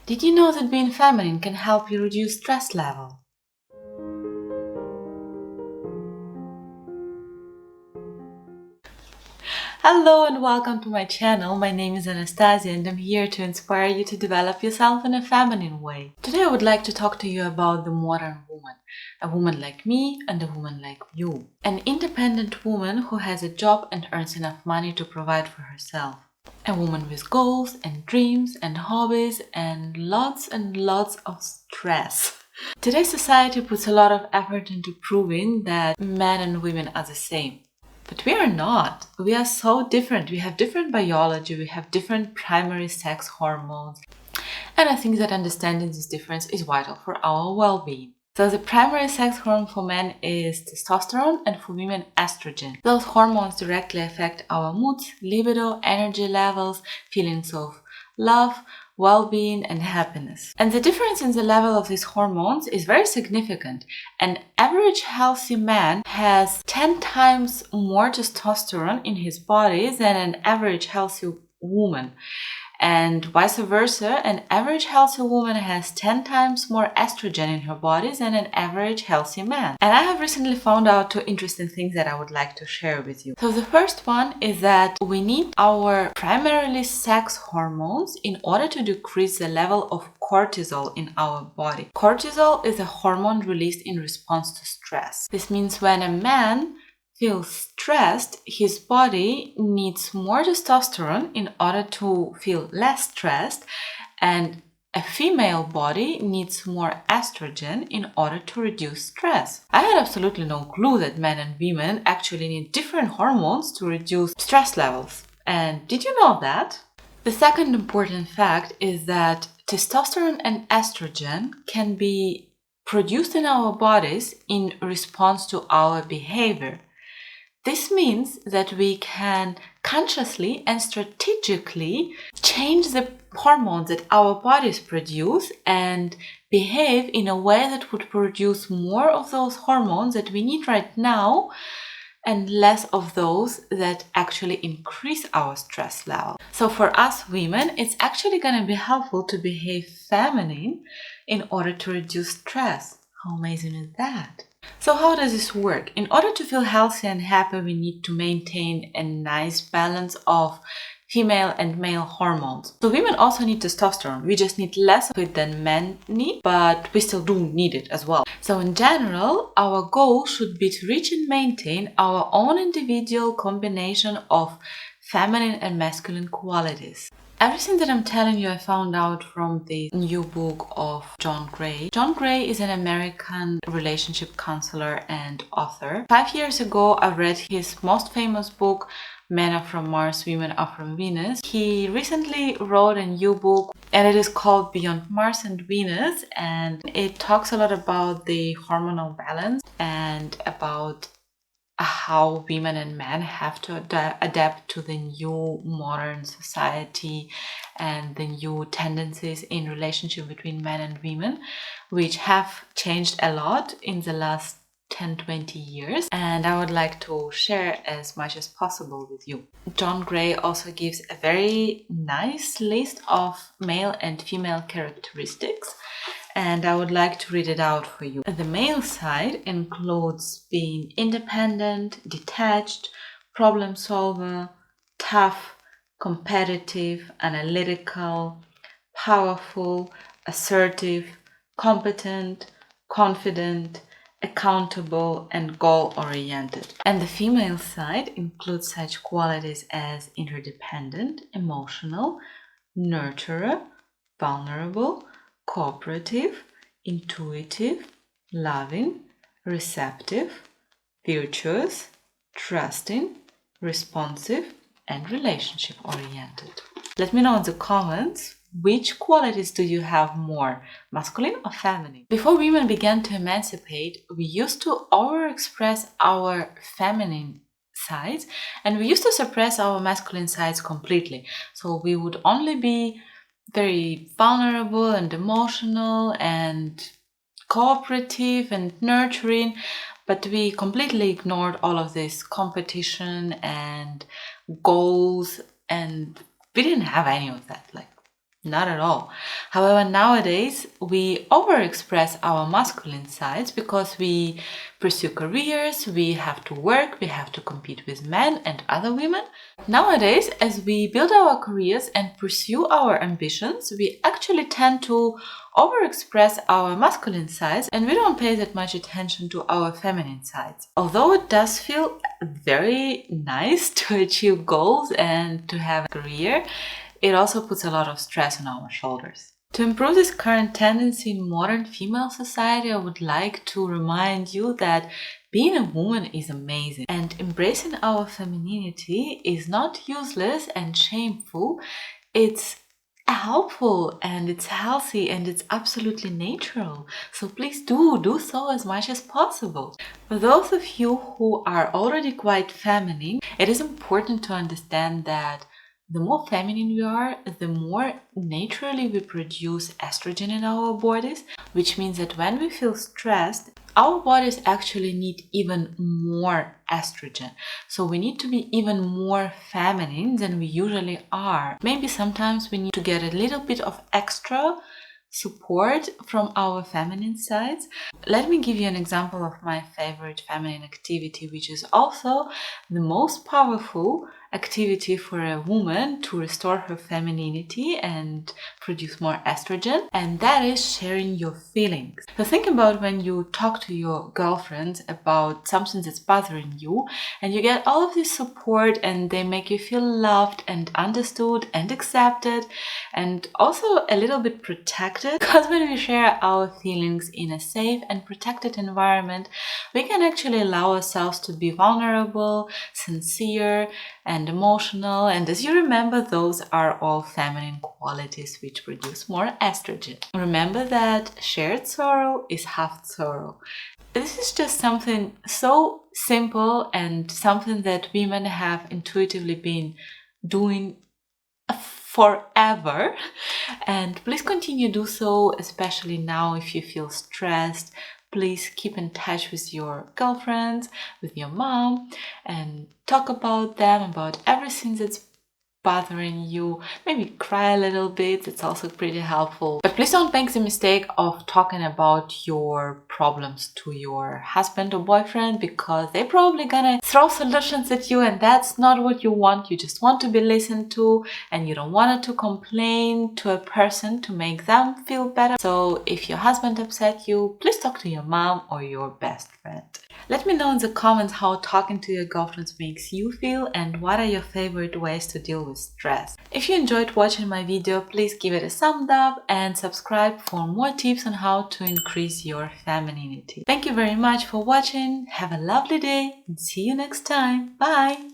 Did you know that being feminine can help you reduce stress level? Hello and welcome to my channel. My name is Anastasia and I'm here to inspire you to develop yourself in a feminine way. Today I would like to talk to you about the modern woman. A woman like me and a woman like you. An independent woman who has a job and earns enough money to provide for herself. A woman with goals and dreams and hobbies and lots of stress. Today's society puts a lot of effort into proving that men and women are the same. But we are not. We are so different. We have different biology, we have different primary sex hormones. And I think that understanding this difference is vital for our well-being. So the primary sex hormone for men is testosterone and for women estrogen. Those hormones directly affect our moods, libido, energy levels, feelings of love, well-being and happiness. And the difference in the level of these hormones is very significant. An average healthy man has 10 times more testosterone in his body than an average healthy woman. And vice versa, an average healthy woman has 10 times more estrogen in her body than an average healthy man. And I have recently found out two interesting things that I would like to share with you. So the first one is that we need our primarily sex hormones in order to decrease the level of cortisol in our body. Cortisol is a hormone released in response to stress. This means when a man feels stressed, his body needs more testosterone in order to feel less stressed, and a female body needs more estrogen in order to reduce stress. I had absolutely no clue that men and women actually need different hormones to reduce stress levels. And did you know that? The second important fact is that testosterone and estrogen can be produced in our bodies in response to our behavior. This means that we can consciously and strategically change the hormones that our bodies produce and behave in a way that would produce more of those hormones that we need right now and less of those that actually increase our stress level. So for us women, it's actually going to be helpful to behave feminine in order to reduce stress. How amazing is that? So how does this work? In order to feel healthy and happy, we need to maintain a nice balance of female and male hormones. So women also need testosterone. We just need less of it than men need, but we still do need it as well. So in general, our goal should be to reach and maintain our own individual combination of feminine and masculine qualities. Everything that I'm telling you I found out from the new book of John Gray. John Gray is an American relationship counselor and author. 5 years ago, I read his most famous book, Men Are From Mars, Women Are From Venus. He recently wrote a new book and it is called Beyond Mars and Venus, and it talks a lot about the hormonal balance and about how women and men have to adapt to the new modern society and the new tendencies in relationship between men and women, which have changed a lot in the last 10-20 years, and I would like to share as much as possible with you. John Gray also gives a very nice list of male and female characteristics, and I would like to read it out for you. The male side includes being independent, detached, problem solver, tough, competitive, analytical, powerful, assertive, competent, confident, accountable, and goal-oriented. And the female side includes such qualities as interdependent, emotional, nurturer, vulnerable, cooperative, intuitive, loving, receptive, virtuous, trusting, responsive, and relationship oriented. Let me know in the comments which qualities do you have more, masculine or feminine? Before women began to emancipate, we used to overexpress our feminine sides and we used to suppress our masculine sides completely. So we would only be very vulnerable and emotional and cooperative and nurturing, but we completely ignored all of this competition and goals, and we didn't have any of that. Like, Not at all. However, nowadays we overexpress our masculine sides because we pursue careers, we have to work, we have to compete with men and other women. Nowadays, as we build our careers and pursue our ambitions, we actually tend to overexpress our masculine sides and we don't pay that much attention to our feminine sides. Although it does feel very nice to achieve goals and to have a career, it also puts a lot of stress on our shoulders. To improve this current tendency in modern female society, I would like to remind you that being a woman is amazing and embracing our femininity is not useless and shameful. It's helpful and it's healthy and it's absolutely natural. So please do so as much as possible. For those of you who are already quite feminine, it is important to understand that the more feminine we are, the more naturally we produce estrogen in our bodies, which means that when we feel stressed, our bodies actually need even more estrogen. So we need to be even more feminine than we usually are. Maybe sometimes we need to get a little bit of extra support from our feminine sides. Let me give you an example of my favorite feminine activity, which is also the most powerful activity for a woman to restore her femininity and produce more estrogen, and that is sharing your feelings. So think about when you talk to your girlfriends about something that's bothering you and you get all of this support and they make you feel loved and understood and accepted and also a little bit protected, because when we share our feelings in a safe and protected environment, we can actually allow ourselves to be vulnerable, sincere, and emotional, and as you remember, those are all feminine qualities which produce more estrogen. Remember that shared sorrow is half sorrow. This is just something so simple and something that women have intuitively been doing forever, and please continue to do so, especially now if you feel stressed. Please keep in touch with your girlfriends, with your mom, and talk about them, about everything that's bothering you. Maybe cry a little bit, it's also pretty helpful. But please don't make the mistake of talking about your problems to your husband or boyfriend, because they're probably gonna throw solutions at you and that's not what you want. You just want to be listened to and you don't want to complain to a person to make them feel better. So if your husband upset you, please talk to your mom or your best friend. Let me know in the comments how talking to your girlfriends makes you feel and what are your favorite ways to deal with stress. If you enjoyed watching my video, please give it a thumbs up and subscribe for more tips on how to increase your femininity. Thank you very much for watching. Have a lovely day and see you next time. Bye!